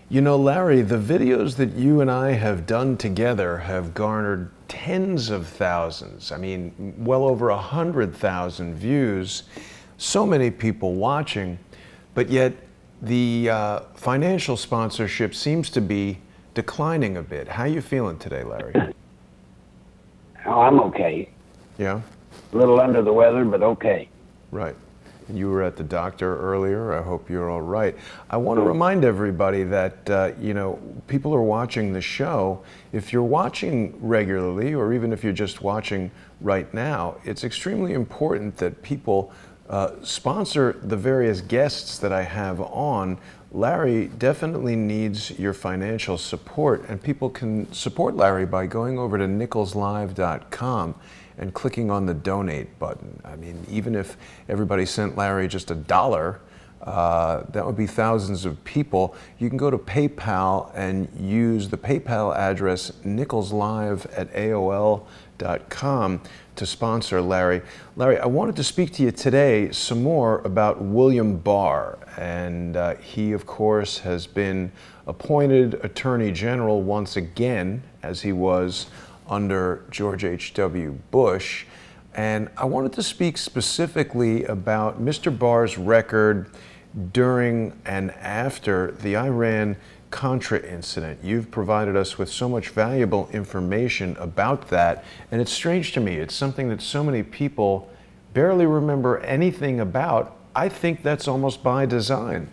You know, Larry, the videos that you and I have done together have garnered tens of thousands. I mean, well over 100,000 views. So many people watching, but yet the financial sponsorship seems to be declining a bit. How are you feeling today, Larry? Oh, I'm okay. Yeah? A little under the weather, but okay. Right. You were at the doctor earlier. I hope you're all right. I want to remind everybody that, you know, people are watching the show. If you're watching regularly, or even if you're just watching right now, it's extremely important that people sponsor the various guests that I have on. Larry definitely needs your financial support, and people can support Larry by going over to nicholslive.com and clicking on the donate button. I mean, even if everybody sent Larry just $1, that would be thousands of people. You can go to PayPal and use the PayPal address nicholslive@aol.com to sponsor Larry. Larry, I wanted to speak to you today some more about William Barr, and he, of course, has been appointed Attorney General once again, as he was under George H.W. Bush. And I wanted to speak specifically about Mr. Barr's record during and after the Iran-Contra incident. You've provided us with so much valuable information about that, and it's strange to me. It's something that so many people barely remember anything about. I think that's almost by design.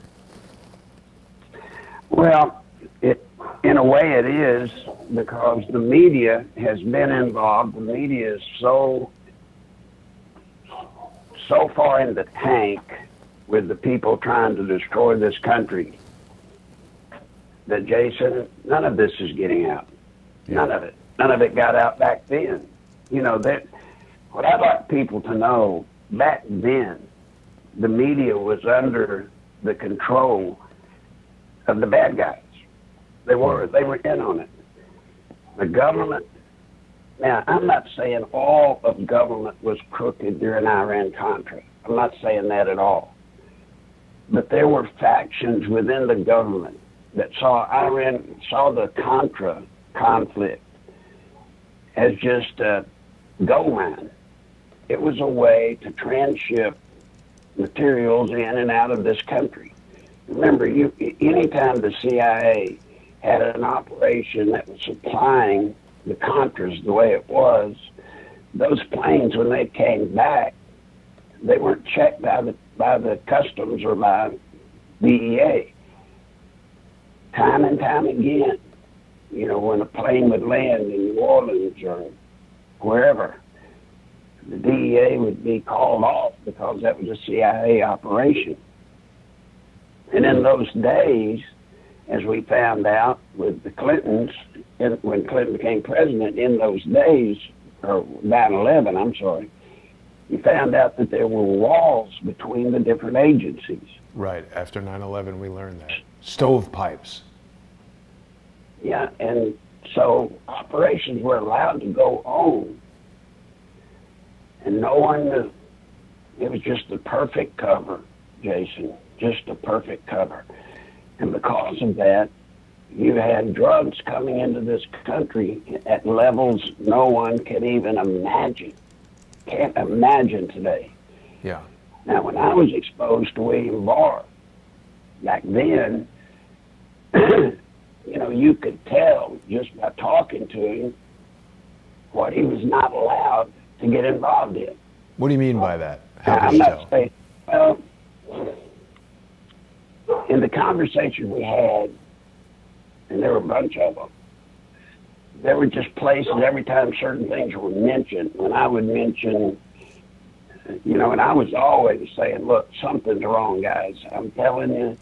Well, in a way it is, because the media has been involved. The media is so far in the tank with the people trying to destroy this country that, Jason, none of this is getting out. Yeah. None of it. None of it got out back then. You know, that what I'd like people to know, back then, the media was under the control of the bad guys. They were in on it. The government, now I'm not saying all of government was crooked during Iran-Contra. I'm not saying that at all. But there were factions within the government that saw the Contra conflict as just a gold mine. It was a way to transship materials in and out of this country. Remember, anytime the CIA had an operation that was supplying the Contras the way it was, those planes, when they came back, they weren't checked by the customs or by DEA. Time and time again, you know, when a plane would land in New Orleans or wherever, the DEA would be called off because that was a CIA operation. And in those days, as we found out with the Clintons, when Clinton became president, in those days, or 9/11, I'm sorry, you found out that there were walls between the different agencies. Right, after 9/11 we learned that. Stovepipes. Yeah, and so operations were allowed to go on, and no one knew. It was just the perfect cover, Jason, just a perfect cover. And because of that, you had drugs coming into this country at levels no one can even imagine. Can't imagine today. Yeah. Now, when I was exposed to William Barr, back then, you know, you could tell just by talking to him what he was not allowed to get involved in. What do you mean by that? How I'm not saying, well, in the conversation we had, and there were a bunch of them, there were just places every time certain things were mentioned. When I would mention, you know, and I was always saying, look, something's wrong, guys. I'm telling you,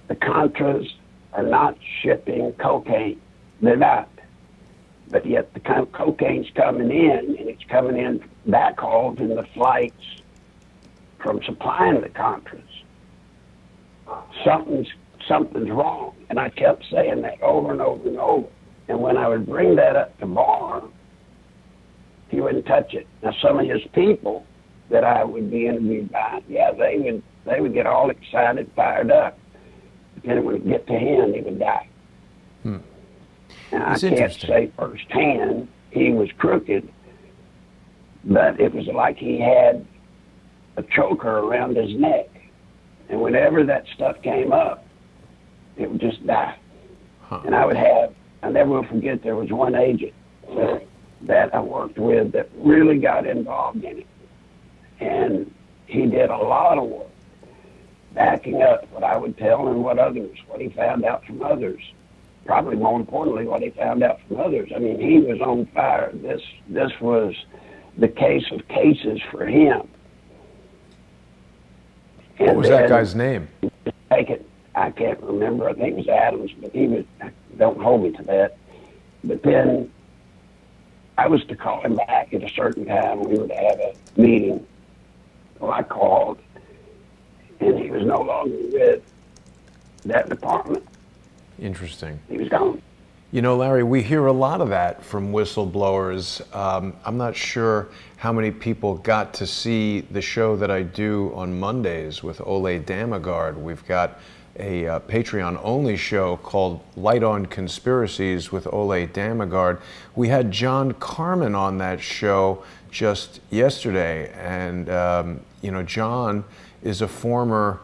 the Contras are not shipping cocaine. They're not. But yet the cocaine's coming in, and it's coming in backhauled in the flights from supplying the Contras. Something's wrong. And I kept saying that over and over and over. And when I would bring that up to Barr, he wouldn't touch it. Now, some of his people that I would be interviewed by, yeah, they would get all excited, fired up. then when it get to him, he would die. And That's I can't interesting. say firsthand he was crooked, but it was like he had a choker around his neck. And whenever that stuff came up, it would just die. And I never will forget, there was one agent that I worked with that really got involved in it. And he did a lot of work, backing up what I would tell and what he found out from others. Probably more importantly, what he found out from others. I mean, he was on fire. This was the case of cases for him. What was that guy's name? I can't remember. I think it was Adams, but don't hold me to that. But then I was to call him back at a certain time. We were to have a meeting. So I called, and he was no longer with that department. Interesting. He was gone. You know, Larry, we hear a lot of that from whistleblowers. I'm not sure how many people got to see the show that I do on Mondays with Ole Damagard. We've got a Patreon-only show called Light on Conspiracies with Ole Damagard. We had John Carmen on that show just yesterday, and you know, John is a former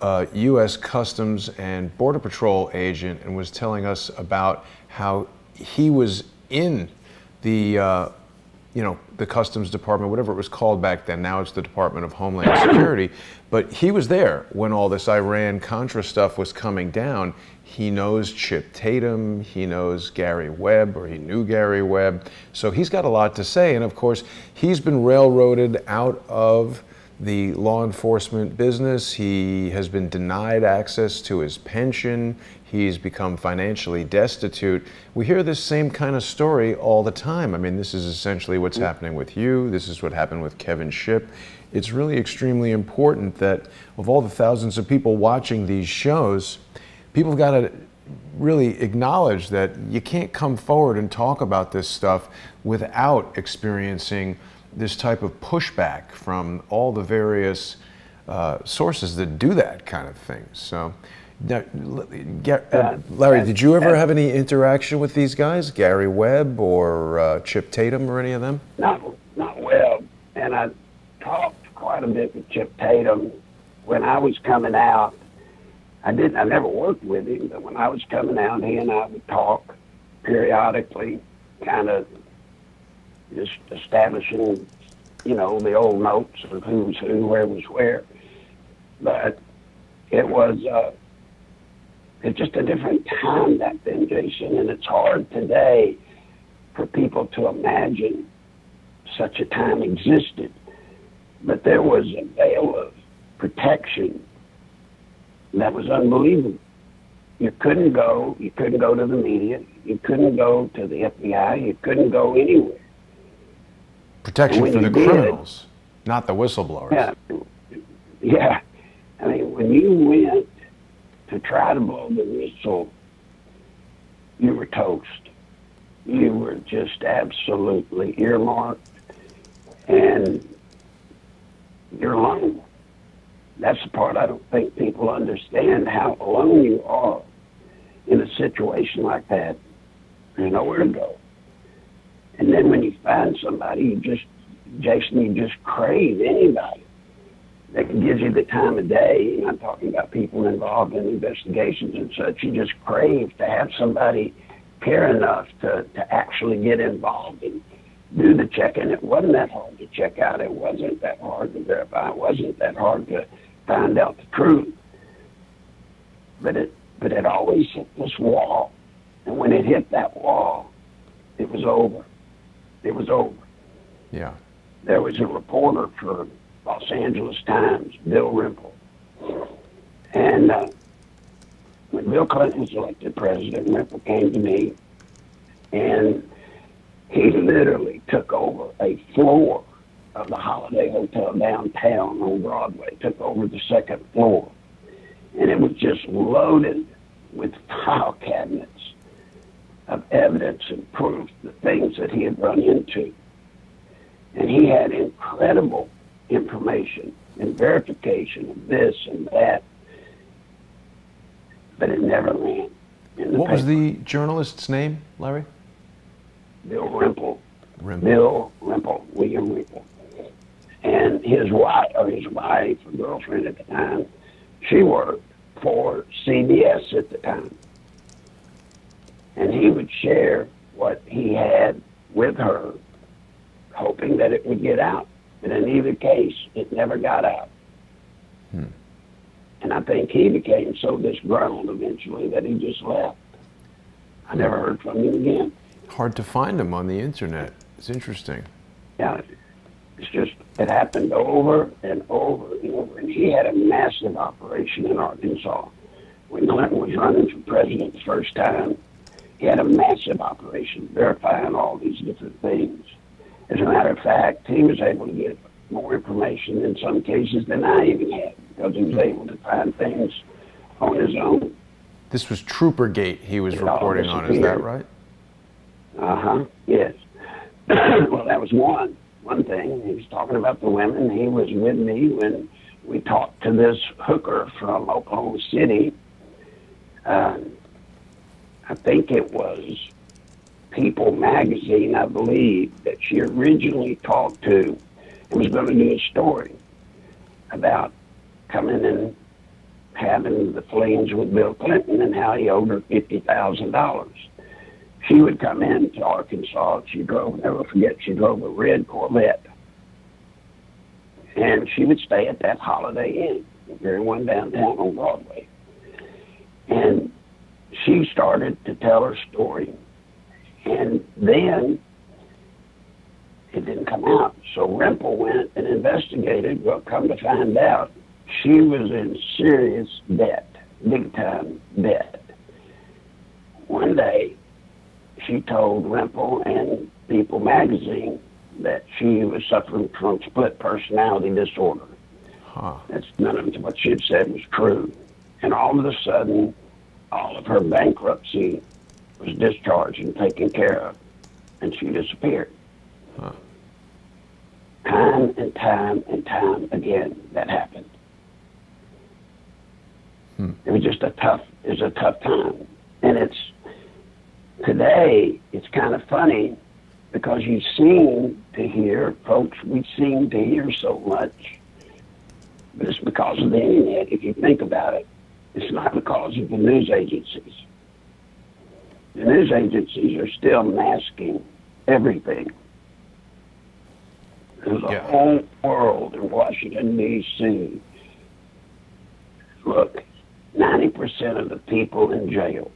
U.S. Customs and Border Patrol agent, and was telling us about how he was in the you know, the Customs Department, whatever it was called back then. Now it's the Department of Homeland Security. But he was there when all this Iran-Contra stuff was coming down. He knows Chip Tatum, he knows Gary Webb, or he knew Gary Webb. So he's got a lot to say. And of course, he's been railroaded out of the law enforcement business. He has been denied access to his pension. He's become financially destitute. We hear this same kind of story all the time. I mean, this is essentially what's happening with you. This is what happened with Kevin Shipp. It's really extremely important that of all the thousands of people watching these shows, people have got to really acknowledge that you can't come forward and talk about this stuff without experiencing this type of pushback from all the various sources that do that kind of thing. So, now, Larry, did you ever have any interaction with these guys, Gary Webb or Chip Tatum or any of them? Not Webb, and I talked quite a bit with Chip Tatum when I was coming out. I never worked with him, but when I was coming out, he and I would talk periodically, kind of just establishing, you know, the old notes of who's who, where was where. But it was it's just a different time back then, Jason, and it's hard today for people to imagine such a time existed. But there was a veil of protection that was unbelievable. You couldn't go to the media, you couldn't go to the FBI, you couldn't go anywhere. Protection for the criminals, not the whistleblowers. Yeah. I mean, when you went to try to blow the whistle, you were toast. You were just absolutely earmarked, and you're alone. That's the part I don't think people understand, how alone you are in a situation like that. There's nowhere to go. And then when you find somebody, you just crave anybody that gives you the time of day. And I'm talking about people involved in investigations and such. You just crave to have somebody care enough to actually get involved and do the check. And it wasn't that hard to check out. It wasn't that hard to verify. It wasn't that hard to find out the truth. But it always hit this wall. And when it hit that wall, it was over. It was over. Yeah. There was a reporter for Los Angeles Times, Bill Rimple. And when Bill Clinton was elected president, Rimple came to me, and he literally took over a floor of the Holiday Hotel downtown on Broadway, took over the second floor. And it was just loaded with file cabinets of evidence and proof, the things that he had run into. And he had incredible information and verification of this and that. but it never ran in the What was paper. the journalist's name, Larry? Bill Rimple. Rimple. Bill Rimple, William Rimple. And his wife, or girlfriend at the time, she worked for CBS at the time. And he would share what he had with her, hoping that it would get out. But in either case, it never got out. And I think he became so disgruntled eventually that he just left. I never heard from him again. Hard to find him on the internet. It's interesting. Yeah, it's just, it happened over and over and over. And he had a massive operation in Arkansas. When Clinton was running for president the first time, he had a massive operation verifying all these different things. As a matter of fact, he was able to get more information in some cases than I even had, because he was able to find things on his own. This was Troopergate he was reporting on, is that right? Yes. Well, that was one thing. He was talking about the women. He was with me when we talked to this hooker from Oklahoma City. I think it was People magazine, I believe, that she originally talked to and was going to do a story about coming and having the flings with Bill Clinton and how he owed her $50,000. She would come in to Arkansas. She drove, never forget, she drove a red Corvette. And she would stay at that Holiday Inn, the very one downtown on Broadway. And she started to tell her story. And then it didn't come out. So Rimple went and investigated. Well, come to find out, she was in serious debt, big time debt. One day, she told Rimple and People magazine that she was suffering from split personality disorder. That's none of what she had said was true. And all of a sudden, all of her bankruptcy was discharged and taken care of, and she disappeared. Time and time and time again, that happened. It was just a tough time. And today, it's kind of funny because you seem to hear, folks, we seem to hear so much, but it's because of the internet. If you think about it, it's not because of the news agencies. The news agencies are still masking everything. There's a whole world in Washington, D.C. Look, 90% of the people in jail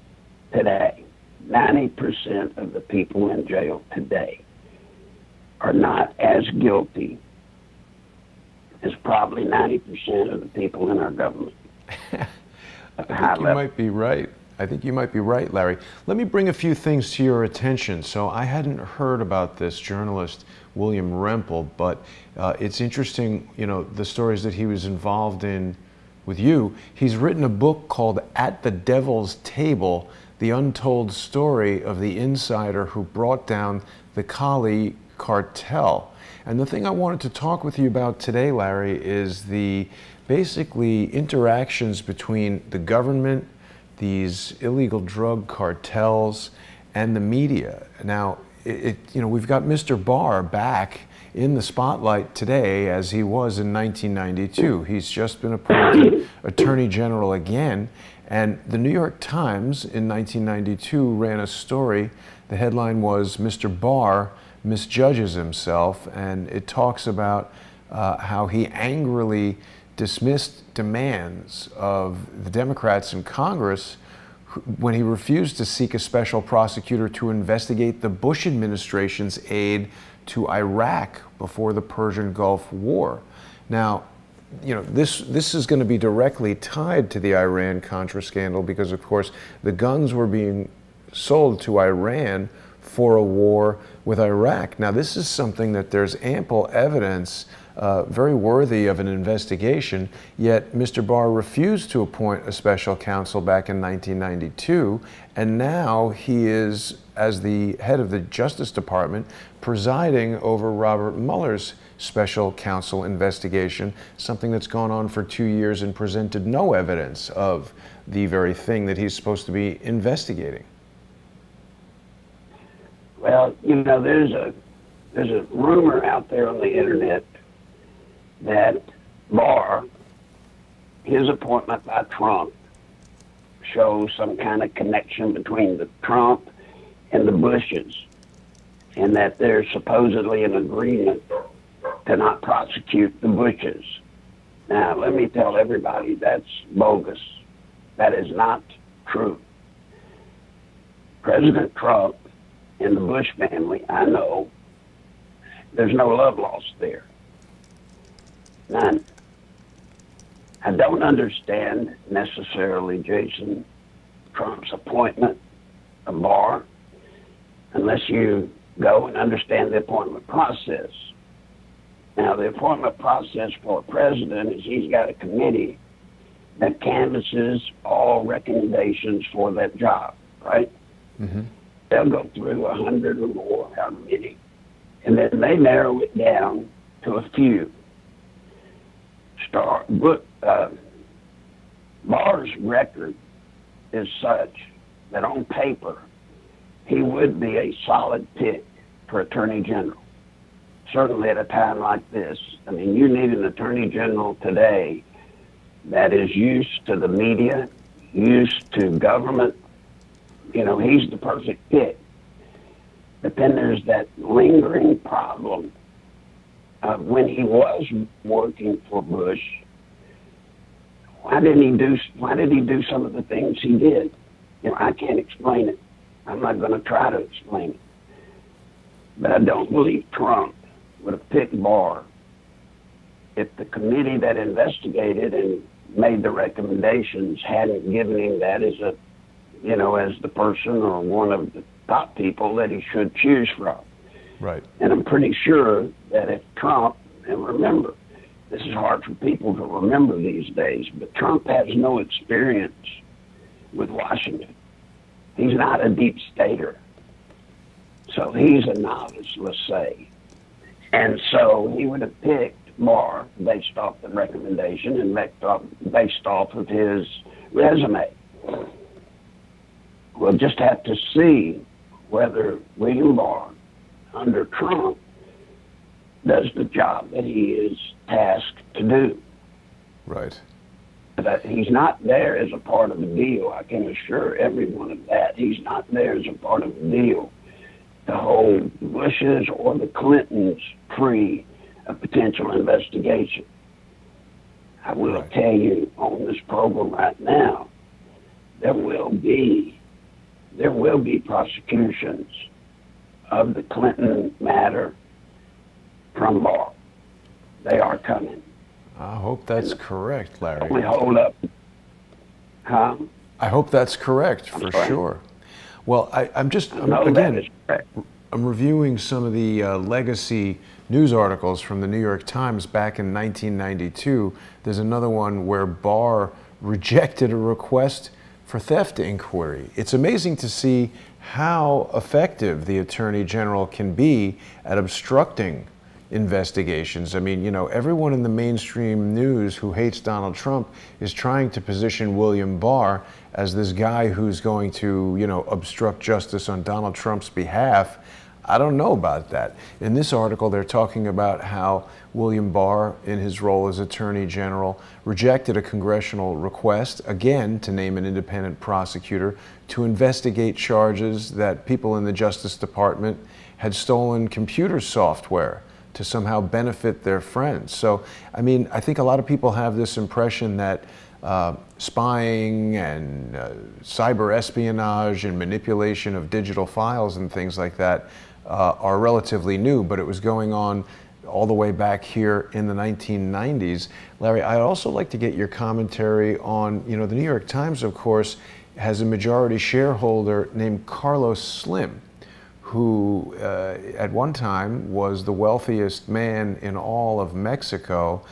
today, 90% of the people in jail today are not as guilty as probably 90% of the people in our government. I think you might be right. I think you might be right, Larry. Let me bring a few things to your attention. So I hadn't heard about this journalist, William Rimple, but it's interesting, you know, the stories that he was involved in with you. He's written a book called At the Devil's Table, The Untold Story of the Insider Who Brought Down the Cali Cartel. And the thing I wanted to talk with you about today, Larry, is the basically interactions between the government, these illegal drug cartels, and the media. Now, you know, we've got Mr. Barr back in the spotlight today as he was in 1992. He's just been appointed Attorney General again, and the New York Times in 1992 ran a story. The headline was, "Mr. Barr misjudges himself," and it talks about how he angrily dismissed demands of the Democrats in Congress when he refused to seek a special prosecutor to investigate the Bush administration's aid to Iraq before the Persian Gulf War. Now, you know, this is going to be directly tied to the Iran-Contra scandal because, of course, the guns were being sold to Iran for a war with Iraq. Now, this is something that there's ample evidence very worthy of an investigation, yet Mr. Barr refused to appoint a special counsel back in 1992, and now he is, as the head of the Justice Department, presiding over Robert Mueller's special counsel investigation, something that's gone on for 2 years and presented no evidence of the very thing that he's supposed to be investigating? Well, you know, there's a rumor out there on the internet that Barr, his appointment by Trump, shows some kind of connection between the Trump and the Bushes, and that there's supposedly an agreement to not prosecute the Bushes. Now, let me tell everybody that's bogus. That is not true. President Trump and the Bush family, I know, there's no love lost there. None. I don't understand necessarily, Jason, Trump's appointment of Barr unless you go and understand the appointment process. Now, the appointment process for a president is he's got a committee that canvasses all recommendations for that job, right? Mm-hmm. They'll go through 100 or more, however many, and then they narrow it down to a few. Barr's record is such that on paper, he would be a solid pick for Attorney General. Certainly at a time like this. I mean, you need an Attorney General today that is used to the media, used to government. You know, he's the perfect pick. But then there's that lingering problem of when he was working for Bush. Why did he do some of the things he did? You know, I can't explain it. I'm not going to try to explain it. But I don't believe Trump would have picked Barr if the committee that investigated and made the recommendations hadn't given him that as a, you know, as the person or one of the top people that he should choose from. Right. And I'm pretty sure that if Trump, and remember, this is hard for people to remember these days, but Trump has no experience with Washington. He's not a deep stater. So he's a novice, let's say. And so he would have picked Barr based off the recommendation and based off of his resume. We'll just have to see whether William Barr, under Trump, does the job that he is tasked to do. Right. But he's not there as a part of the deal. I can assure everyone of that. He's not there as a part of the deal to hold the Bushes or the Clintons free of potential investigation. I will tell you on this program right now, there will be prosecutions of the Clinton matter from Barr. They are coming. I hope that's correct, Larry. We hold up. Huh? I hope that's correct, for sure. Well, I'm reviewing some of the legacy news articles from the New York Times back in 1992. There's another one where Barr rejected a request for theft inquiry. It's amazing to see how effective the Attorney General can be at obstructing investigations. I mean, you know, everyone in the mainstream news who hates Donald Trump is trying to position William Barr as this guy who's going to, you know, obstruct justice on Donald Trump's behalf. I don't know about that. In this article, they're talking about how William Barr, in his role as Attorney General, rejected a congressional request, again, to name an independent prosecutor to investigate charges that people in the Justice Department had stolen computer software to somehow benefit their friends. So, I mean, I think a lot of people have this impression that spying and cyber espionage and manipulation of digital files and things like that are relatively new, but it was going on all the way back here in the 1990s. Larry, I'd also like to get your commentary on, you know, the New York Times, of course, has a majority shareholder named Carlos Slim, who at one time was the wealthiest man in all of Mexico.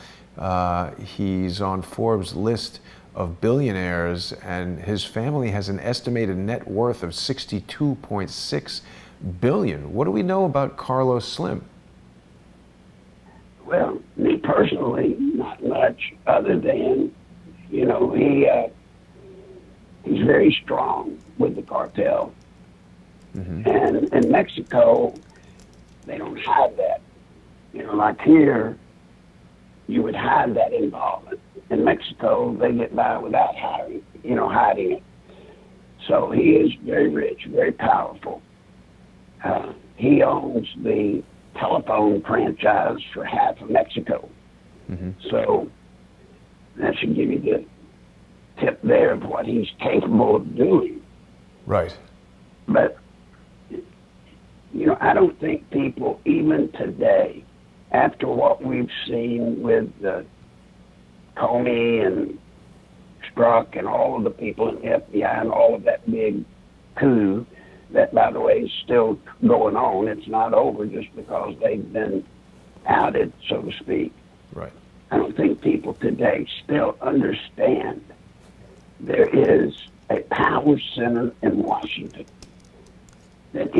He's on Forbes' list of billionaires, and his family has an estimated net worth of $62.6 billion. What do we know about Carlos Slim? personally, not much, other than, you know, he's very strong with the cartel. And in Mexico, they don't have that. You know, like here, you would hide that involvement. In Mexico, they get by without hiding it. So he is very rich, very powerful. He owns the telephone franchise for half of Mexico. So that should give you the tip there of what he's capable of doing. Right. But, you know, I don't think people, even today, after what we've seen with Comey and Strzok and all of the people in the FBI and all of that big coup, that, by the way, is still going on. It's not over just because they've been outed, so to speak. Right. I don't think people today still understand there is a power center in Washington. That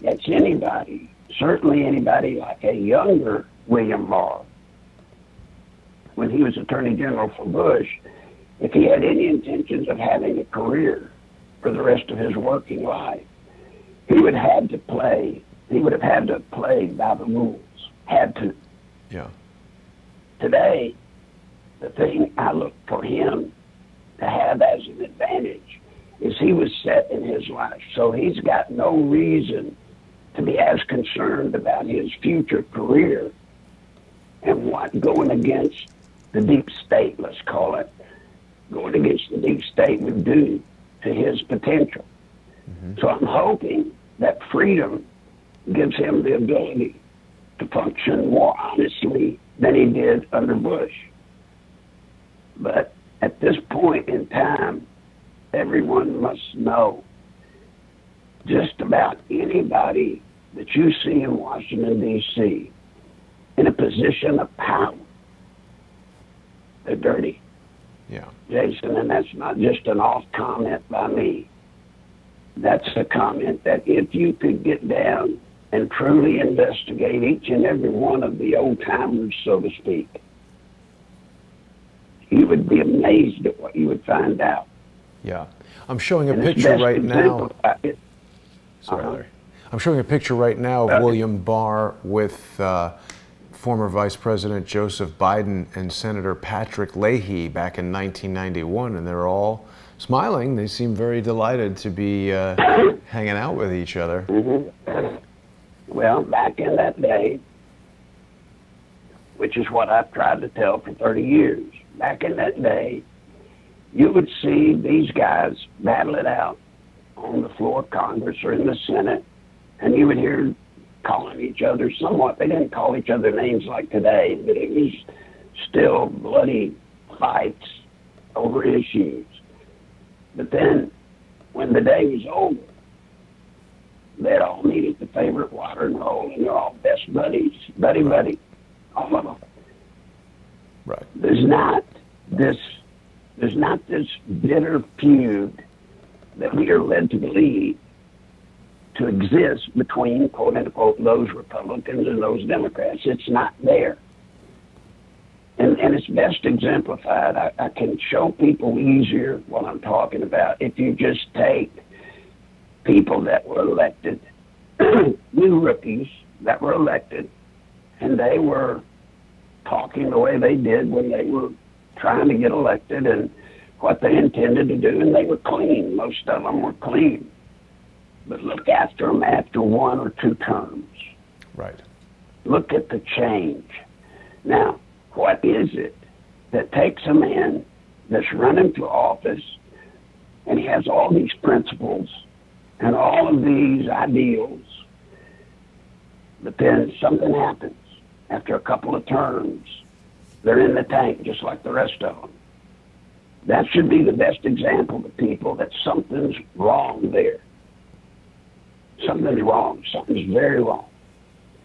that's anybody, certainly anybody like a younger William Barr, when he was Attorney General for Bush, if he had any intentions of having a career for the rest of his working life, he would have had to play by the rules. Had to. Yeah. Today, the thing I look for him to have as an advantage is he was set in his life. So he's got no reason to be as concerned about his future career and what going against the deep state, let's call it, going against the deep state would do to his potential. So I'm hoping that freedom gives him the ability to function more honestly than he did under Bush. But at this point in time, everyone must know just about anybody that you see in Washington, D.C., in a position of power, they're dirty. Yeah. Jason, and that's not just an off comment by me. That's a comment that if you could get down and truly investigate each and every one of the old timers, so to speak, you would be amazed at what you would find out. Yeah. I'm showing a picture right now. Sorry, Larry. I'm showing a picture right now of William Barr with former Vice President Joseph Biden and Senator Patrick Leahy back in 1991, and they're all smiling. They seem very delighted to be hanging out with each other. Well, back in that day, which is what I've tried to tell for 30 years, back in that day, you would see these guys battle it out on the floor of Congress or in the Senate, and you would hear calling each other somewhat. They didn't call each other names like today, but it was still bloody fights over issues. But then, when the day was over, they'd all meet at the favorite watering hole, and they're all best buddies, buddy, all of them. Right. There's not this bitter feud that we are led to believe to exist between, quote unquote, those Republicans and those Democrats. It's not there. And it's best exemplified. I can show people easier what I'm talking about if you just take people that were elected, new rookies that were elected, and they were talking the way they did when they were trying to get elected and what they intended to do, and they were clean. Most of them were clean. But look after them after 1 or 2 terms. Right. Look at the change. Now, what is it that takes a man that's running for office and he has all these principles and all of these ideals, but then something happens after a couple of terms? They're in the tank just like the rest of them. That should be the best example to people that something's wrong there. Something's wrong. Something's very wrong.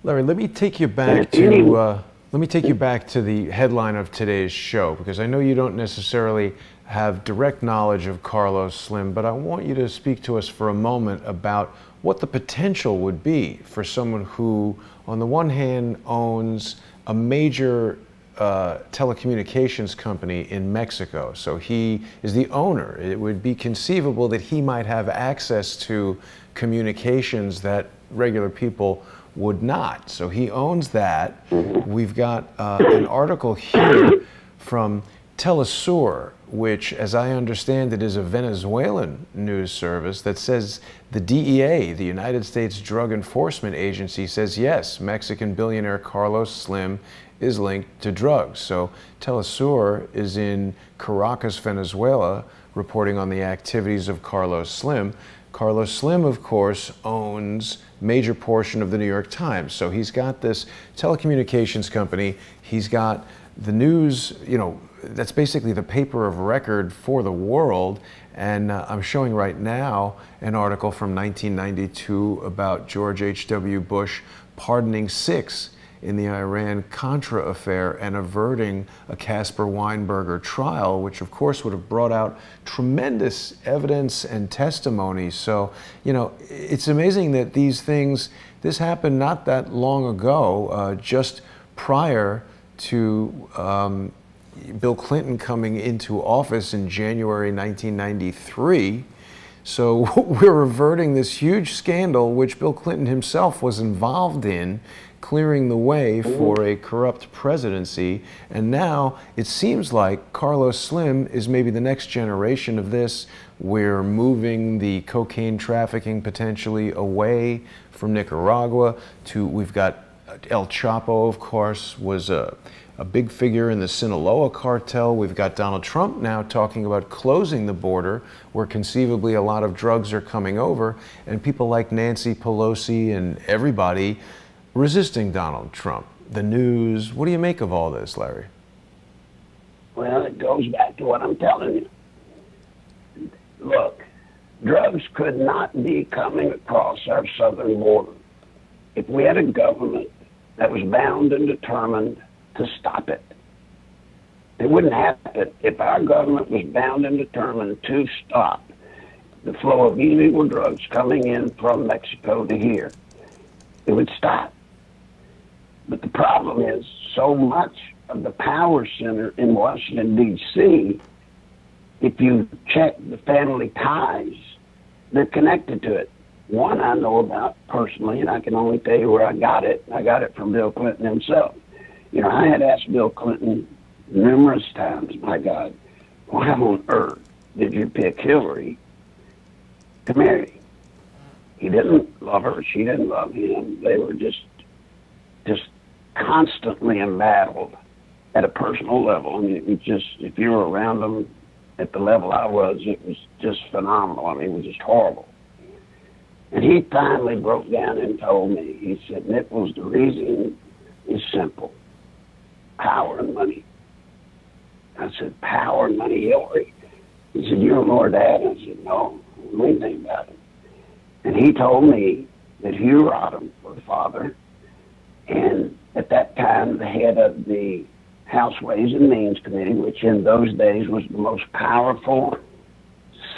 Larry, let me take you back to the headline of today's show, because I know you don't necessarily have direct knowledge of Carlos Slim, but I want you to speak to us for a moment about what the potential would be for someone who, on the one hand, owns a major telecommunications company in Mexico. So he is the owner. It would be conceivable that he might have access to communications that regular people would not. So he owns that. We've got an article here from Telesur, which, as I understand it, is a Venezuelan news service that says the DEA, the United States Drug Enforcement Agency, says yes, Mexican billionaire Carlos Slim is linked to drugs. So Telesur is in Caracas, Venezuela, reporting on the activities of Carlos Slim. Carlos Slim, of course, owns a major portion of the New York Times. So he's got this telecommunications company. He's got the news, you know, that's basically the paper of record for the world. And I'm showing right now an article from 1992 about George H.W. Bush pardoning 6 in the Iran-Contra affair and averting a Caspar Weinberger trial, which of course would have brought out tremendous evidence and testimony. So, you know, it's amazing that these things, this happened not that long ago, just prior to Bill Clinton coming into office in January 1993. So we're reverting this huge scandal, which Bill Clinton himself was involved in, clearing the way for a corrupt presidency. And now it seems like Carlos Slim is maybe the next generation of this. We're moving the cocaine trafficking potentially away from Nicaragua to, we've got El Chapo, of course, was a big figure in the Sinaloa cartel. We've got Donald Trump now talking about closing the border, where conceivably a lot of drugs are coming over, and people like Nancy Pelosi and everybody resisting Donald Trump. The news, what do you make of all this, Larry? Well, it goes back to what I'm telling you. Look, drugs could not be coming across our southern border if we had a government that was bound and determined to stop it. It wouldn't happen if our government was bound and determined to stop the flow of illegal drugs coming in from Mexico to here. It would stop. But the problem is, so much of the power center in Washington, D.C., if you check the family ties, they're connected to it. One I know about personally, and I can only tell you where I got it. I got it from Bill Clinton himself. You know, I had asked Bill Clinton numerous times, my God, why on earth did you pick Hillary to marry? He didn't love her. She didn't love him. They were just constantly embattled at a personal level. I mean, it was just, if you were around them at the level I was, it was just phenomenal. I mean, it was just horrible. And he finally broke down and told me, he said, Nichols, the reason is simple. Power and money. I said, power and money, Hillary? He said, you don't know her dad? I said, no, I don't know anything about him. And he told me that Hugh Rodham was the father, and at that time, the head of the House Ways and Means Committee, which in those days was the most powerful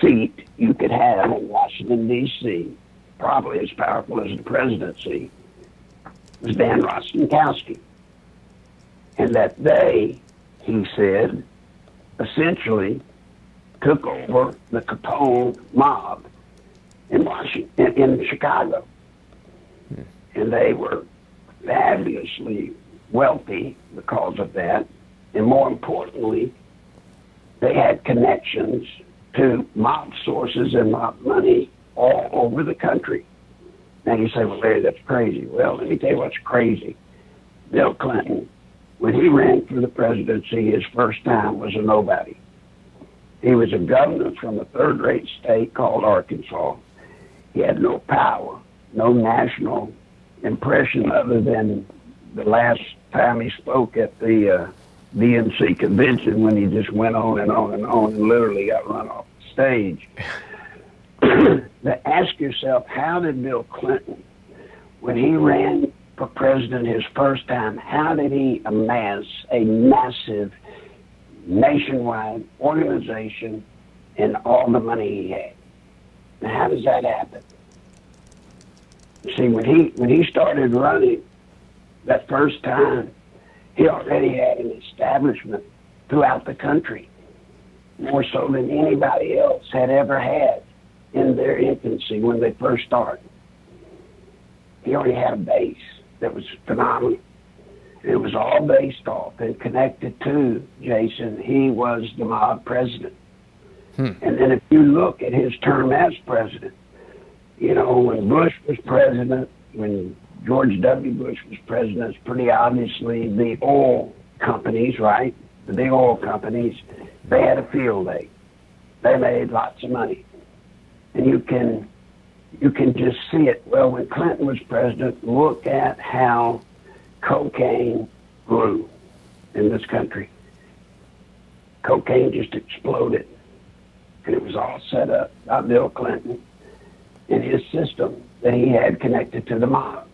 seat you could have in Washington, D.C., probably as powerful as the presidency, was Dan Rostenkowski. And that they, he said, essentially took over the Capone mob in Washington, in Chicago. And they were fabulously wealthy because of that. And more importantly, they had connections to mob sources and mob money all over the country. Now you say, well, Larry, that's crazy. Well, let me tell you what's crazy. Bill Clinton, when he ran for the presidency, his first time was a nobody. He was a governor from a third-rate state called Arkansas. He had no power, no national impression other than the last time he spoke at the DNC convention, when he just went on and on and on and literally got run off the stage. But ask yourself, how did Bill Clinton, when he ran for president his first time, how did he amass a massive nationwide organization and all the money he had? Now, how does that happen? See, when he started running that first time, He already had an establishment throughout the country, more so than anybody else had ever had in their infancy when they first started. He already had a base that was phenomenal. And it was all based off and connected to Jason. He was the mob president. And then if you look at his term as president, you know, when Bush was president, when George W. Bush was president, it's pretty obviously the oil companies, right? The big oil companies, they had a field day. They made lots of money. And you can just see it. Well, when Clinton was president, look at how cocaine grew in this country. Cocaine just exploded. And it was all set up by Bill Clinton and his system that he had connected to the mob.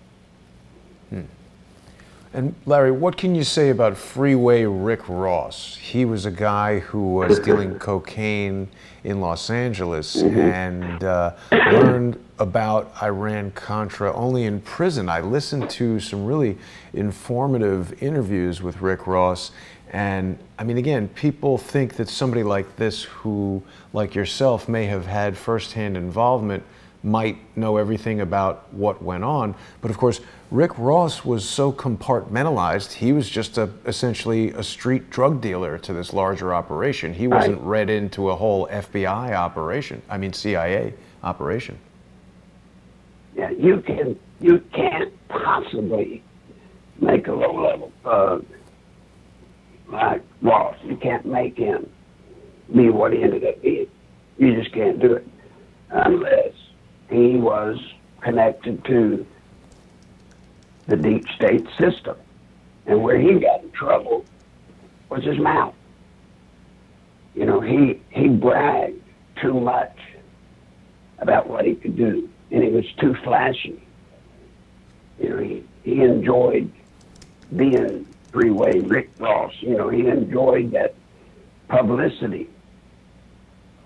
And Larry, what can you say about Freeway Rick Ross? He was a guy who was dealing cocaine in Los Angeles and learned about Iran-Contra only in prison. I listened to some really informative interviews with Rick Ross, and I mean, again, people think that somebody like this who, like yourself, may have had firsthand involvement might know everything about what went on. But of course, Rick Ross was so compartmentalized, he was just essentially a street drug dealer to this larger operation. He wasn't read into a whole FBI operation, I mean CIA operation. Yeah, you can't possibly make a low-level thug like Ross. You can't make him be what he ended up being. You just can't do it unless he was connected to the deep state system. And where he got in trouble was his mouth. You know, he bragged too much about what he could do, and he was too flashy. You know, he enjoyed being Freeway Rick Ross. You know, he enjoyed that publicity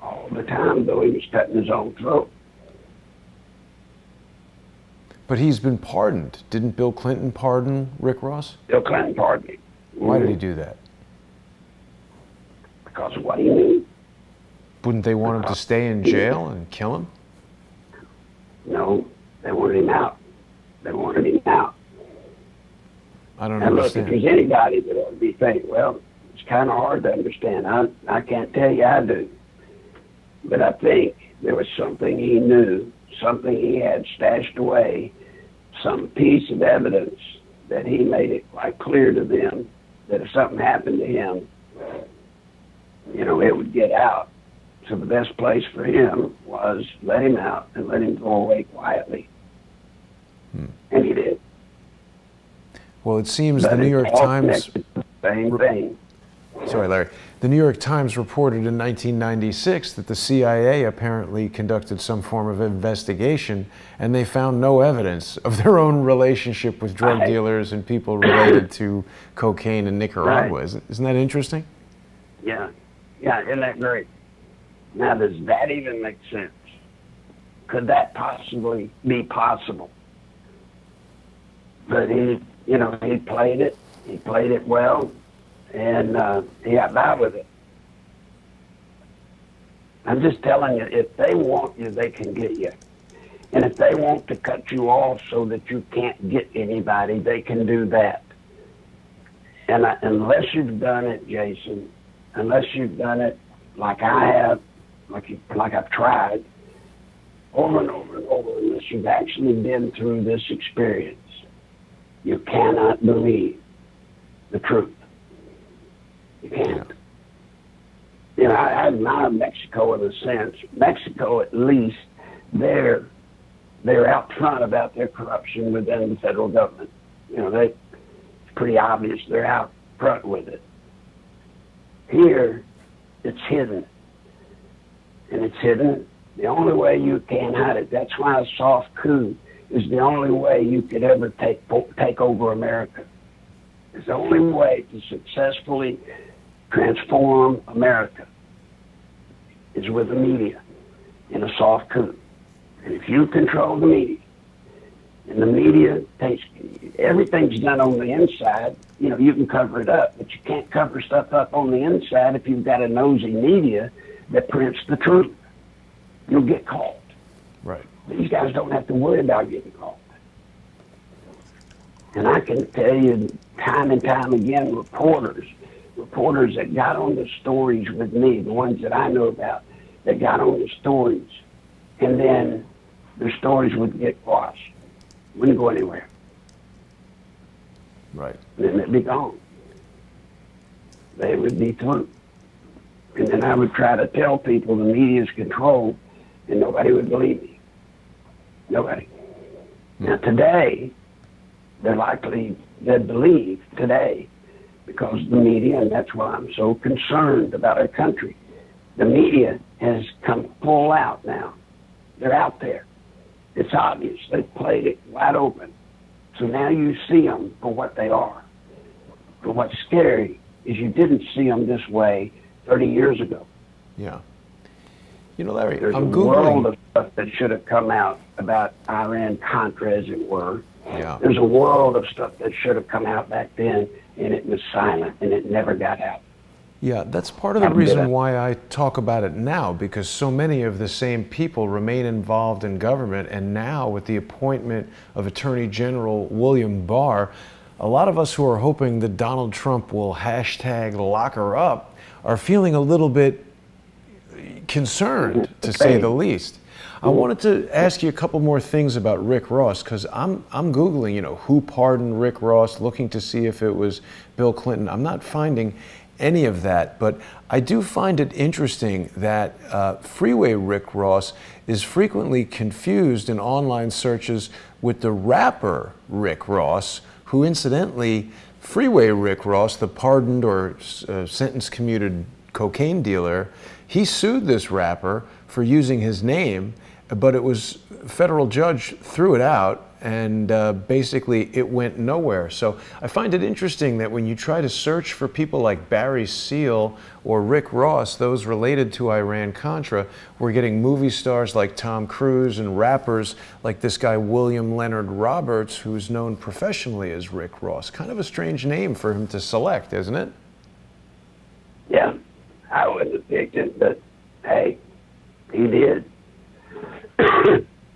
all the time, though he was cutting his own throat. But he's been pardoned. Didn't Bill Clinton pardon Rick Ross? Bill Clinton pardoned him. Why did he do that? Because of what he knew. Wouldn't they want him to stay in jail and kill him? No, they wanted him out. They wanted him out. I don't and understand. Look, if there's anybody that ought to be thinking, well, it's kind of hard to understand. I can't tell you I do. But I think there was something he knew, something he had stashed away, some piece of evidence that he made it quite clear to them that if something happened to him, you know, it would get out. So the best place for him was let him out and let him go away quietly. And he did. Well, it seems the New York Times... Same thing. Sorry, Larry. The New York Times reported in 1996 that the CIA apparently conducted some form of investigation, and they found no evidence of their own relationship with drug dealers and people related to cocaine in Nicaragua. Isn't that interesting? Yeah. Yeah, isn't that great? Now, does that even make sense? Could that possibly be possible? But he, you know, he played it well, and he got by with it. I'm just telling you, if they want you, they can get you. And if they want to cut you off so that you can't get anybody, they can do that. And unless you've done it, Jason, unless you've done it like I have, like I've tried, over and over and over, unless you've actually been through this experience, you cannot believe the truth. You can't. You know, I admire Mexico in a sense. Mexico, at least, they're out front about their corruption within the federal government. You know, it's pretty obvious they're out front with it. Here, it's hidden. And it's hidden. The only way you can hide it, that's why a soft coup is the only way you could ever take over America. It's the only way to successfully transform America is with the media in a soft coup. And if you control the media, And the media takes, everything's done on the inside. You know, you can cover it up, but you can't cover stuff up on the inside if you've got a nosy media that prints the truth. You'll get caught. Right. These guys don't have to worry about getting caught. And I can tell you time and time again, reporters that got on the stories with me, the ones that I know about, that got on the stories, and then their stories would get washed. Wouldn't go anywhere. Right. And then they'd be gone. They would be through. And then I would try to tell people the media's control, and nobody would believe me. Nobody. Now today, they'd believe today, because the media, and that's why I'm so concerned about our country. The media has come full out now. They're out there. It's obvious. They've played it wide open. So now you see them for what they are. But what's scary is you didn't see them this way 30 years ago. Yeah. You know, Larry, There's I'm a Googling. world of stuff that should have come out about Iran Contra, as it were. Yeah. There's a world of stuff that should have come out back then, and it was silent, and it never got out. Yeah, that's part of the reason why I talk about it now, because so many of the same people remain involved in government, and now with the appointment of Attorney General William Barr, a lot of us who are hoping that Donald Trump will hashtag lock her up are feeling a little bit concerned, to say the least. I wanted to ask you a couple more things about Rick Ross, because I'm Googling, you know, who pardoned Rick Ross, looking to see if it was Bill Clinton. I'm not finding any of that, but I do find it interesting that Freeway Rick Ross is frequently confused in online searches with the rapper Rick Ross, who incidentally, Freeway Rick Ross, the pardoned or sentence commuted cocaine dealer, he sued this rapper for using his name, but it was a federal judge threw it out, and basically it went nowhere. So I find it interesting that when you try to search for people like Barry Seal or Rick Ross, those related to Iran-Contra, we're getting movie stars like Tom Cruise and rappers like this guy William Leonard Roberts, who's known professionally as Rick Ross. Kind of a strange name for him to select, isn't it? Yeah, I wouldn't have picked it, but hey, he did.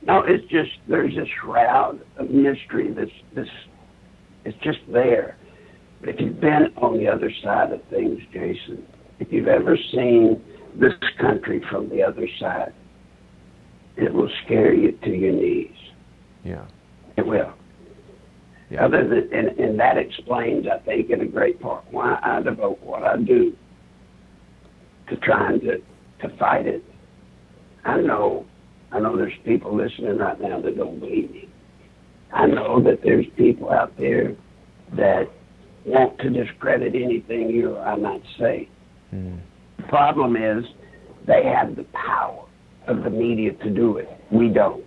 No, it's just, there's this shroud of mystery it's just there. But if you've been on the other side of things, Jason, if you've ever seen this country from the other side, it will scare you to your knees. Yeah. It will. Yeah. Other than, and that explains, I think, in a great part, why I devote what I do to trying to fight it. I know there's people listening right now that don't believe me. I know that there's people out there that want to discredit anything you or I might say. The problem is they have the power of the media to do it. We don't.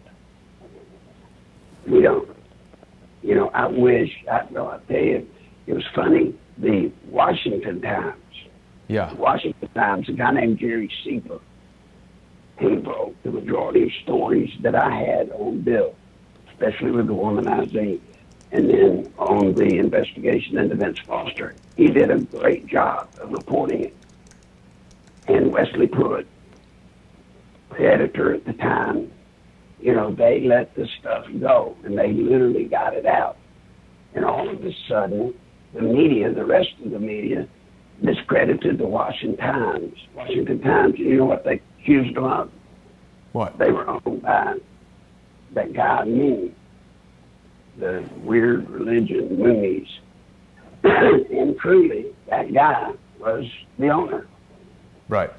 We don't. You know, I wish, I'll tell you, it was funny, the Washington Times. Yeah. The Washington Times, a guy named Jerry Siegler, he wrote the majority of stories that I had on Bill, especially with the womanizing, and then on the investigation into Vince Foster. He did a great job of reporting it. And Wesley Pruitt, the editor at the time, you know, they let the stuff go, and they literally got it out. And all of a sudden, the media, the rest of the media, discredited the Washington Times. Washington Times, you know what they accused them of? What? They were owned by that guy, Moon, the weird religion, Moonies. And truly, that guy was the owner. Right.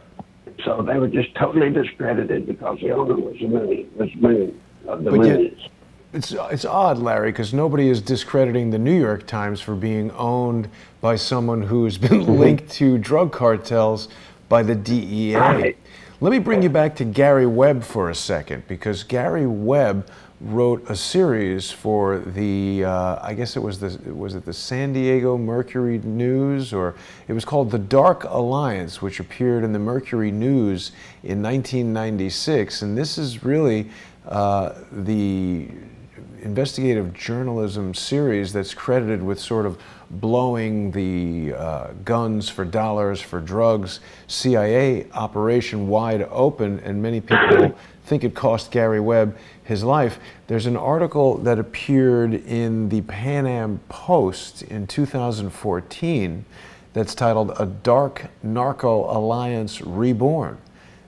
So they were just totally discredited because the owner was a Moon, of the Moonies. It's odd, Larry, because nobody is discrediting the New York Times for being owned by someone who's been linked to drug cartels by the DEA. Right. Let me bring you back to Gary Webb for a second, because Gary Webb wrote a series for the, I guess it was the San Diego Mercury News, or it was called The Dark Alliance, which appeared in the Mercury News in 1996. And this is really investigative journalism series that's credited with sort of blowing the guns for dollars for drugs CIA operation wide open, and many people think it cost Gary Webb his life. There's an article that appeared in the Pan Am Post in 2014 that's titled "A Dark Narco Alliance Reborn: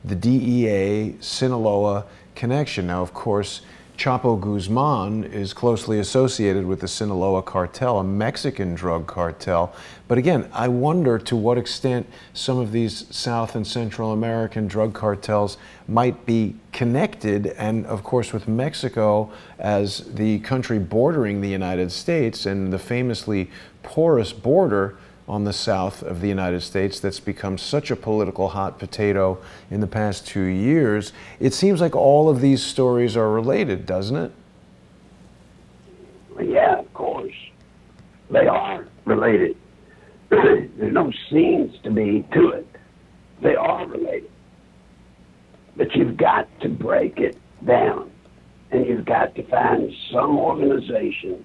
The DEA-Sinaloa Connection." Now, of course, Chapo Guzman is closely associated with the Sinaloa cartel, a Mexican drug cartel. But again, I wonder to what extent some of these South and Central American drug cartels might be connected, and of course with Mexico as the country bordering the United States and the famously porous border on the south of the United States that's become such a political hot potato in the past 2 years. It seems like all of these stories are related, doesn't it? Well, yeah, of course. They are related. There's no seems to be to it. They are related. But you've got to break it down, and you've got to find some organization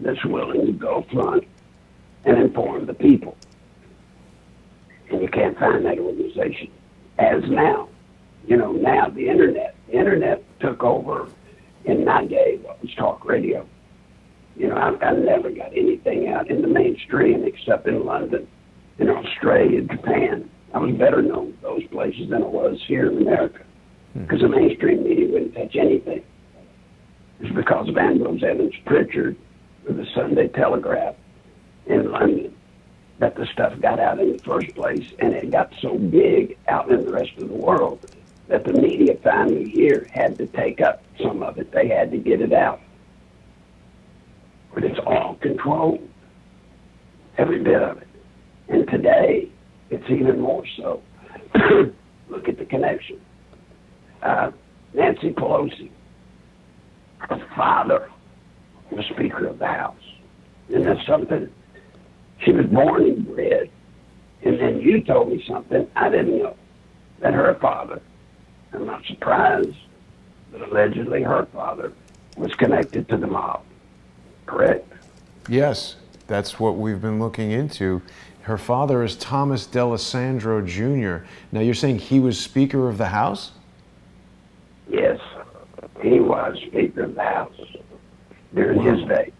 that's willing to go front and inform the people. And you can't find that organization as now. You know, now the internet took over in my day what was talk radio. You know, I never got anything out in the mainstream except in London, in Australia, Japan. I was better known in those places than I was here in America, because the mainstream media wouldn't touch anything. It's because of Ambrose Evans Pritchard with the Sunday Telegraph in London that the stuff got out in the first place, and it got so big out in the rest of the world that the media finally here had to take up some of it. They had to get it out. But it's all controlled, every bit of it. And today, it's even more so. Look at the connection. Nancy Pelosi, her father was Speaker of the House. Isn't that something? She was born and bred. And then you told me something I didn't know, that her father, I'm not surprised, but allegedly her father was connected to the mob. Correct? Yes, that's what we've been looking into. Her father is Thomas D'Alessandro Jr. Now, you're saying he was Speaker of the House? Yes, he was Speaker of the House during his day.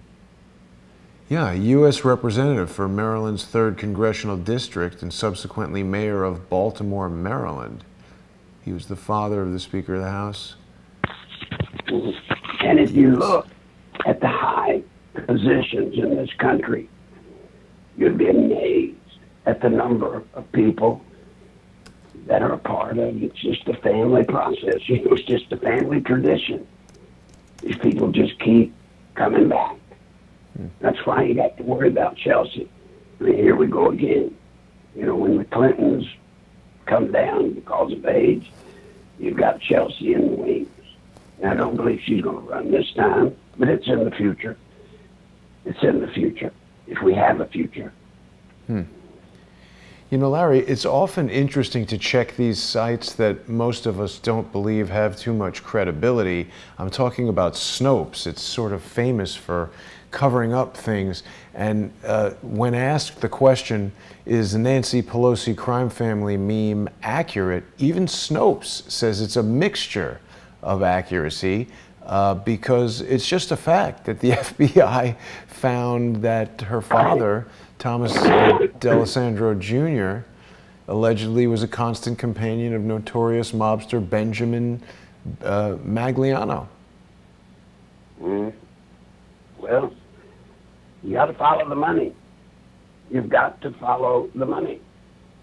Yeah, a U.S. Representative for Maryland's 3rd Congressional District and subsequently Mayor of Baltimore, Maryland. He was the father of the Speaker of the House. And if you look at the high positions in this country, you'd be amazed at the number of people that are a part of it. It's just a family process. You know, it's just a family tradition. These people just keep coming back. That's why you got to worry about Chelsea. I mean, here we go again. You know, when the Clintons come down because of age, you've got Chelsea in the wings. And I don't believe she's going to run this time, but it's in the future. It's in the future, if we have a future. You know, Larry, it's often interesting to check these sites that most of us don't believe have too much credibility. I'm talking about Snopes. It's sort of famous for covering up things. And when asked the question, is the Nancy Pelosi crime family meme accurate, even Snopes says it's a mixture of accuracy because it's just a fact that the FBI found that her father, Thomas D'Alessandro Jr., allegedly was a constant companion of notorious mobster Benjamin Magliano. Well, you got to follow the money. You've got to follow the money.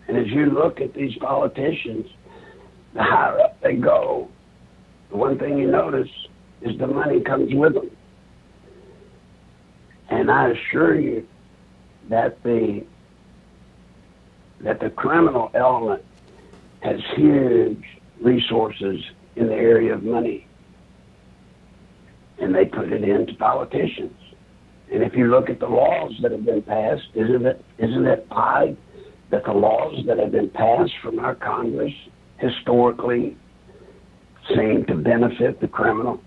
And as you look at these politicians, the higher up they go, the one thing you notice is the money comes with them. And I assure you that the criminal element has huge resources in the area of money. And they put it into politicians. And if you look at the laws that have been passed, isn't it odd that the laws that have been passed from our Congress historically seem to benefit the criminal?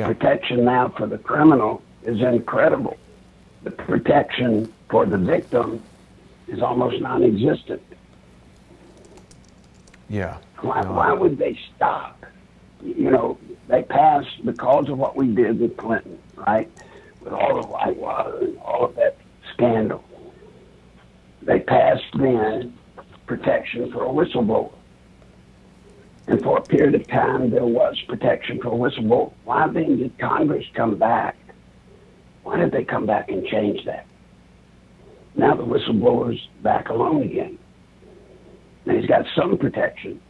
The protection now for the criminal is incredible. The protection for the victim is almost non-existent. Yeah. Why would they stop? You know, they passed because of what we did with Clinton, right? With all the Whitewater and all of that scandal. They passed then protection for a whistleblower. And for a period of time, there was protection for a whistleblower. Why then did Congress come back? Why did they come back and change that? Now the whistleblower's back alone again. Now he's got some protection,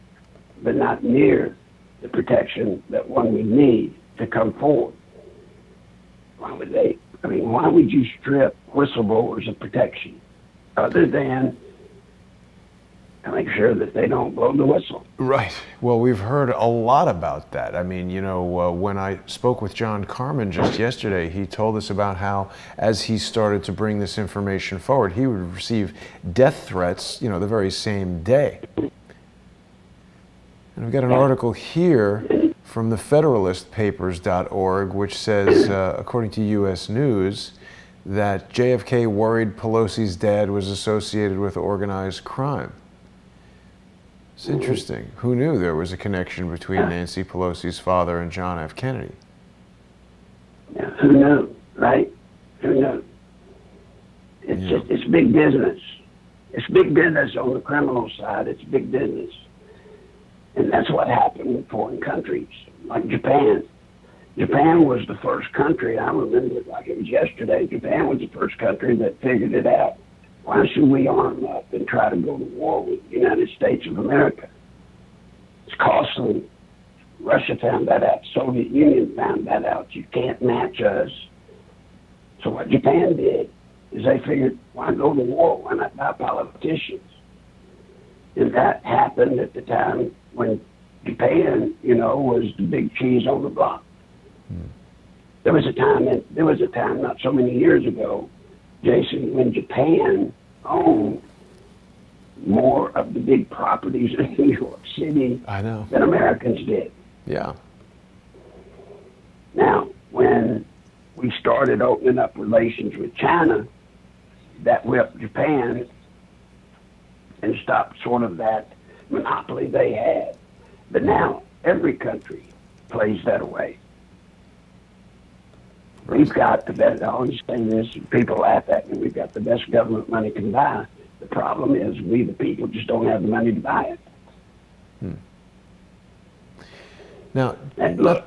but not near the protection that one would need to come forward. Why would they? I mean, why would you strip whistleblowers of protection other than to make sure that they don't blow the whistle? Right. Well, we've heard a lot about that. I mean, you know, when I spoke with John Carmen just yesterday, he told us about how, as he started to bring this information forward, he would receive death threats, you know, the very same day. And I've got an article here from the federalistpapers.org, which says, according to U.S. News, that JFK worried Pelosi's dad was associated with organized crime. It's interesting. Who knew there was a connection between Nancy Pelosi's father and John F. Kennedy? Yeah, who knew, right? Who knew? It's big business. It's big business on the criminal side. It's big business. And that's what happened with foreign countries, like Japan. Japan was the first country, I remember it like it was yesterday, Japan was the first country that figured it out. Why should we arm up and try to go to war with the United States of America? It's costly. Russia found that out. Soviet Union found that out. You can't match us. So what Japan did is they figured, why go to war? Why not buy politicians? And that happened at the time when Japan, you know, was the big cheese on the block. There was a time not so many years ago, Jason, when Japan owned more of the big properties in New York City than Americans did. Yeah. Now, when we started opening up relations with China, that whipped Japan and stopped sort of that monopoly they had. But now every country plays that away. We've got the best, I always say this, people laugh at me, we've got the best government money can buy. The problem is we, the people, just don't have the money to buy it. Now, and look,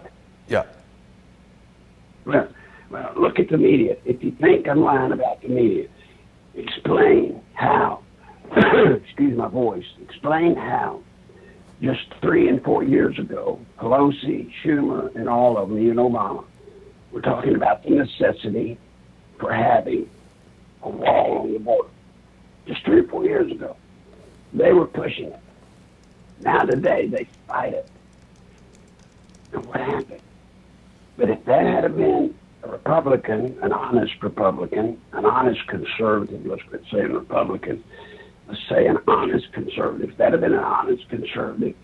well, look at the media. If you think I'm lying about the media, explain how, excuse my voice, explain how just 3 and 4 years ago, Pelosi, Schumer, and all of them, even Obama, we're talking about the necessity for having a wall on the border. Just 3 or 4 years ago, they were pushing it. Now today, they fight it. And what happened? But if that had been a Republican, an honest Republican, an honest conservative, let's quit saying Republican, let's say an honest conservative, if that had been an honest conservative,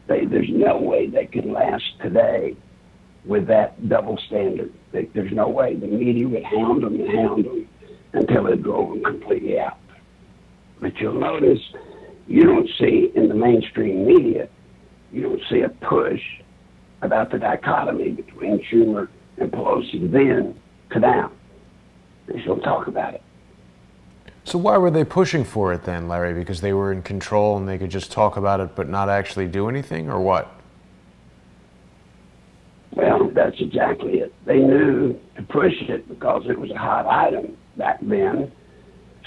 there's no way they could last today with that double standard. There's no way. The media would hound them until it drove them completely out. But you'll notice you don't see in the mainstream media, you don't see a push about the dichotomy between Schumer and Pelosi then to now. They still talk about it. So why were they pushing for it then, Larry? Because they were in control and they could just talk about it but not actually do anything, or what? Well, that's exactly it. They knew to push it because it was a hot item back then.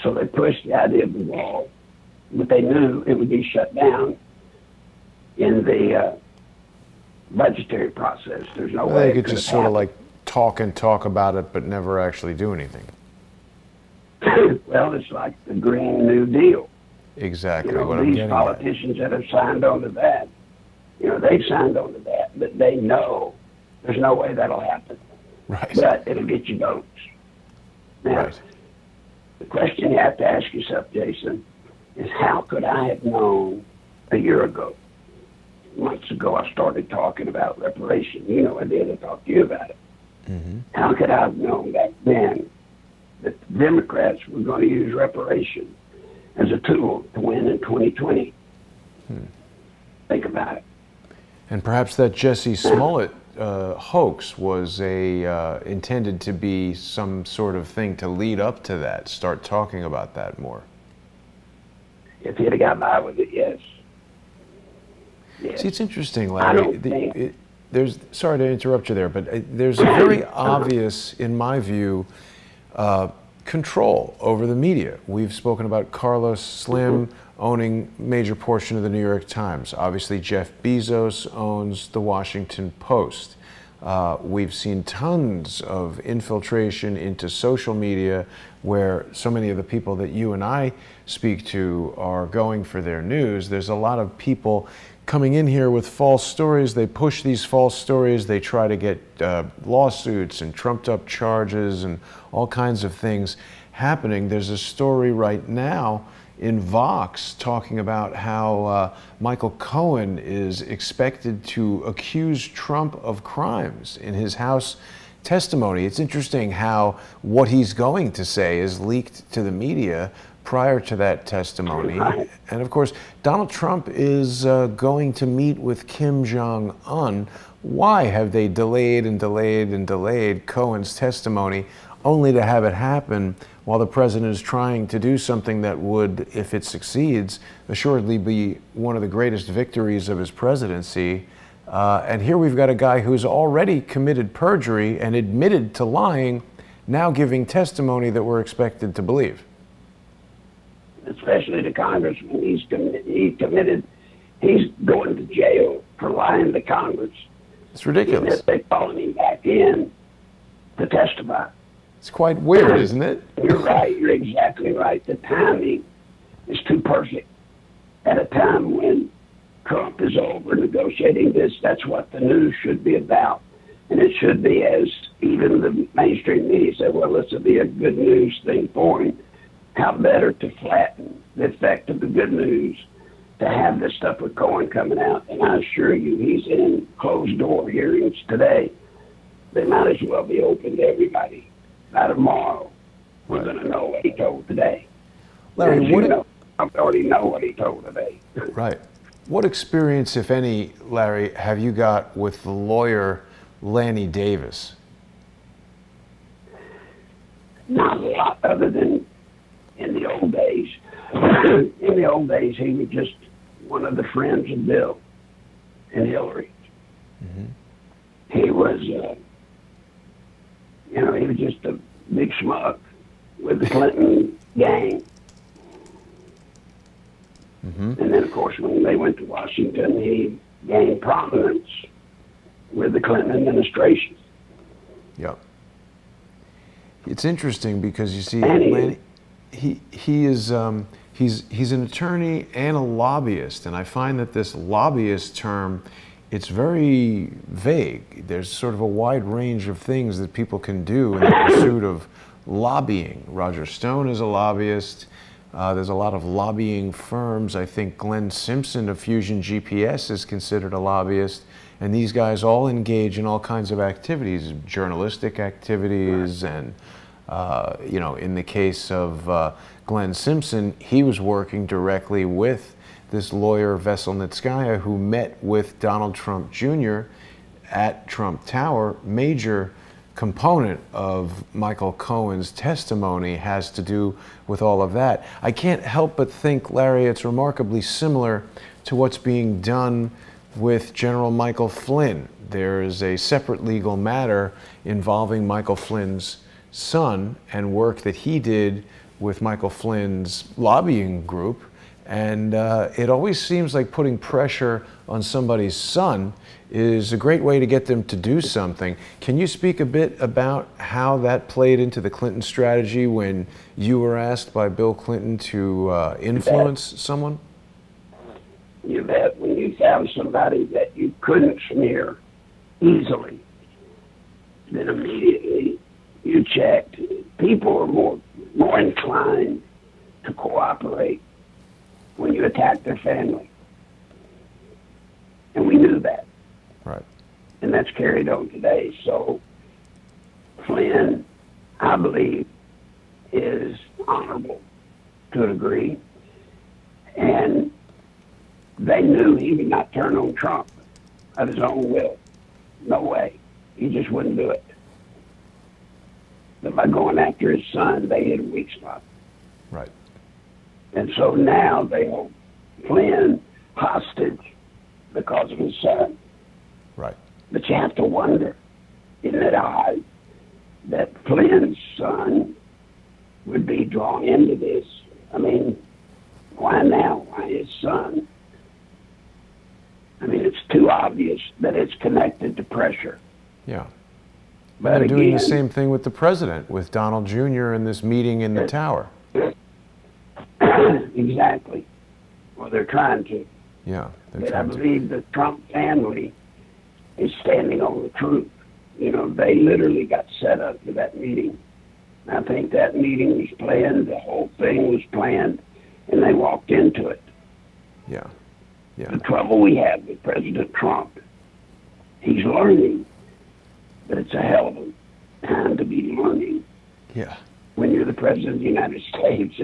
So they pushed the idea of the wall, but they knew it would be shut down in the budgetary process. There's no way they could just sort of like talk about it but never actually do anything. Well, it's like the Green New Deal. Exactly what I'm getting at. These politicians that have signed on to that, they've signed on to that, but they know there's no way that'll happen. Right. But it'll get you votes. Now, the question you have to ask yourself, Jason, is how could I have known a year ago months ago, I started talking about reparation. You know, I did. I talked to you about it. How could I have known back then that the Democrats were going to use reparation as a tool to win in 2020? Think about it. And perhaps that Jesse Smollett hoax was intended to be some sort of thing to lead up to that, start talking about that more. If he'd have got by with it, yes. Yes. See, it's interesting, I Larry. don't think There's, sorry to interrupt you there, but there's a very obvious, in my view, control over the media. We've spoken about Carlos Slim owning major portion of the New York Times. Obviously, Jeff Bezos owns the Washington Post. We've seen tons of infiltration into social media where so many of the people that you and I speak to are going for their news. There's a lot of people coming in here with false stories. They push these false stories. They try to get lawsuits and trumped up charges and all kinds of things happening. There's a story right now in Vox talking about how Michael Cohen is expected to accuse Trump of crimes in his House testimony. It's interesting how what he's going to say is leaked to the media prior to that testimony. And of course, Donald Trump is going to meet with Kim Jong-un. Why have they delayed and delayed and delayed Cohen's testimony only to have it happen while the president is trying to do something that would, if it succeeds, assuredly be one of the greatest victories of his presidency? And here we've got a guy who's already committed perjury and admitted to lying, now giving testimony that we're expected to believe. Especially the congressman, he's going to jail for lying to Congress. It's ridiculous. And they're calling him back in to testify. It's quite weird, isn't it? You're right. You're exactly right. The timing is too perfect. At a time when Trump is over negotiating this, that's what the news should be about. And it should be, as even the mainstream media said, well, this will be a good news thing for him. How better to flatten the effect of the good news to have this stuff with Cohen coming out. And I assure you, he's in closed door hearings today. They might as well be open to everybody. By tomorrow, we're going to know what he told today. Larry, I already know what he told today. Right. What experience, if any, Larry, have you got with the lawyer Lanny Davis? Not a lot, other than in the old days. In the old days, he was just one of the friends of Bill and Hillary. He was, he was just a big schmuck with the Clinton gang. And then, of course, when they went to Washington, he gained prominence with the Clinton administration. Yeah. It's interesting because you see, Lanny, he's an attorney and a lobbyist, and I find that this lobbyist term, it's very vague. There's sort of a wide range of things that people can do in the pursuit of lobbying. Roger Stone is a lobbyist. There's a lot of lobbying firms. I think Glenn Simpson of Fusion GPS is considered a lobbyist. And these guys all engage in all kinds of activities, journalistic activities, and in the case of Glenn Simpson, he was working directly with this lawyer, Veselnitskaya, who met with Donald Trump Jr. at Trump Tower. Major component of Michael Cohen's testimony has to do with all of that. I can't help but think, Larry, it's remarkably similar to what's being done with General Michael Flynn. There is a separate legal matter involving Michael Flynn's son and work that he did with Michael Flynn's lobbying group. And it always seems like putting pressure on somebody's son is a great way to get them to do something. Can you speak a bit about how that played into the Clinton strategy when you were asked by Bill Clinton to influence someone? You bet. When you found somebody that you couldn't smear easily, then immediately you checked. People are more inclined to cooperate when you attack their family. And we knew that. Right. And that's carried on today. So Flynn, I believe, is honorable to a degree. And they knew he would not turn on Trump of his own will. No way. He just wouldn't do it. But by going after his son, they hit a weak spot. Right. And so now they hold Flynn hostage because of his son. Right. But you have to wonder, isn't it odd that Flynn's son would be drawn into this? I mean, why now? Why his son? I mean, it's too obvious that it's connected to pressure. Yeah. But they're doing the again, same thing with the president, with Donald Jr. in this meeting in the tower. Exactly. Well, they're trying to. Yeah. But I believe the Trump family is standing on the truth. You know, they literally got set up for that meeting. I think that meeting was planned, the whole thing was planned, and they walked into it. Yeah. Yeah. The trouble we have with President Trump, he's learning, but it's a hell of a time to be learning. Yeah. When you're the President of the United States,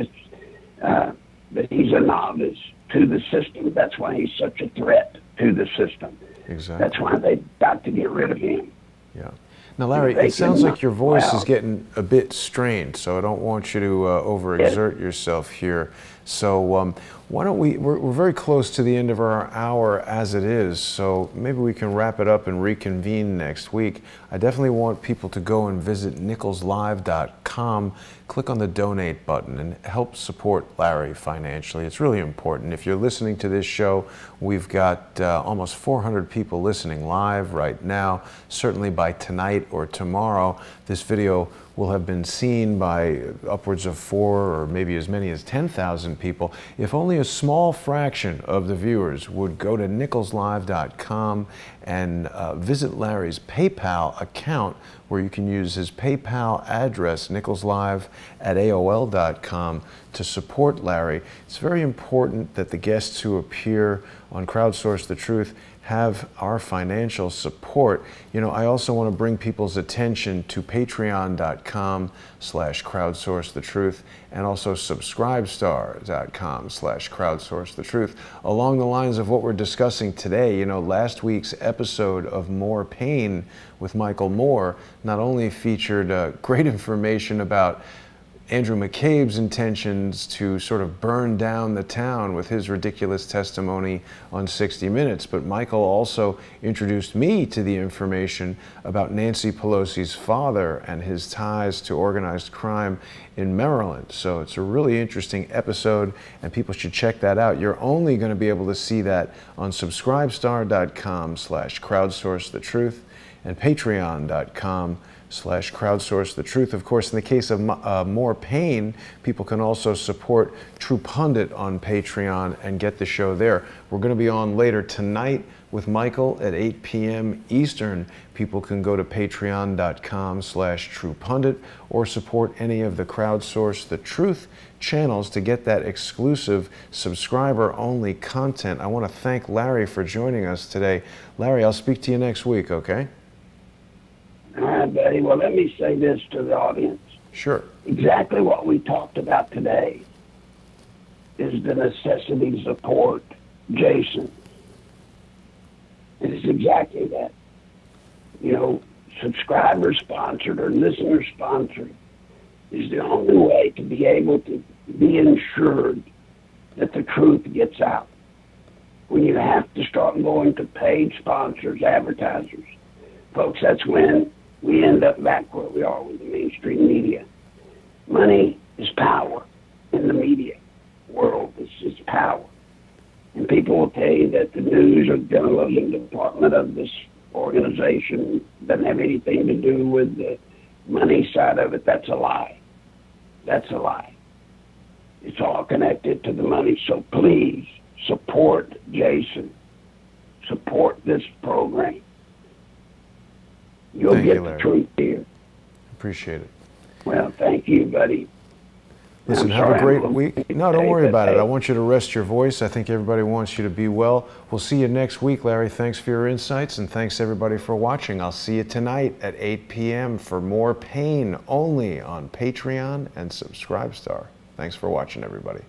but he's a novice to the system. That's why he's such a threat to the system. Exactly. That's why they've got to get rid of him. Yeah. Now, Larry, it sounds like your voice is getting a bit strained, so I don't want you to overexert yourself here. So why don't we're very close to the end of our hour as it is, so maybe we can wrap it up and reconvene next week. I definitely want people to go and visit nicholslive.com, click on the donate button, and help support Larry financially. It's really important. If you're listening to this show, we've got almost 400 people listening live right now. Certainly by tonight or tomorrow, this video will have been seen by upwards of 4 or maybe as many as 10,000 people. If only a small fraction of the viewers would go to nicholslive.com and visit Larry's PayPal account, where you can use his PayPal address, nicholslive@aol.com, to support Larry. It's very important that the guests who appear on Crowdsource the Truth have our financial support. You know, I also want to bring people's attention to patreon.com/crowdsourcethetruth and also subscribestar.com/crowdsourcethetruth. Along the lines of what we're discussing today, you know, last week's episode of More Pain with Michael Moore not only featured great information about Andrew McCabe's intentions to sort of burn down the town with his ridiculous testimony on 60 Minutes, but Michael also introduced me to the information about Nancy Pelosi's father and his ties to organized crime in Maryland. So it's a really interesting episode, and people should check that out. You're only going to be able to see that on subscribestar.com/crowdsourcethetruth and patreon.com/crowdsourcethetruth. Of course, in the case of More Pain, people can also support True Pundit on Patreon and get the show there. We're going to be on later tonight with Michael at 8 p.m. Eastern. People can go to patreon.com/truepundit or support any of the Crowdsource the Truth channels to get that exclusive subscriber-only content. I want to thank Larry for joining us today. Larry, I'll speak to you next week, okay? All right, buddy. Well, let me say this to the audience. Sure. Exactly what we talked about today is the necessity to support Jason. It is exactly that. You know, subscriber-sponsored or listener-sponsored is the only way to be able to be ensured that the truth gets out. When you have to start going to paid sponsors, advertisers, folks, that's when we end up back where we are with the mainstream media. Money is power in the media world. It's just power. And people will tell you that the news or journalism department of this organization doesn't have anything to do with the money side of it. That's a lie. That's a lie. It's all connected to the money. So please support Jason. Support this program. You'll get the truth here. Appreciate it. Well, thank you, buddy. Listen, I'm have sorry, a great I'm little- week. No, don't worry about it. Hey. I want you to rest your voice. I think everybody wants you to be well. We'll see you next week, Larry. Thanks for your insights, and thanks everybody for watching. I'll see you tonight at 8 p.m. for more pain only on Patreon and Subscribestar. Thanks for watching, everybody.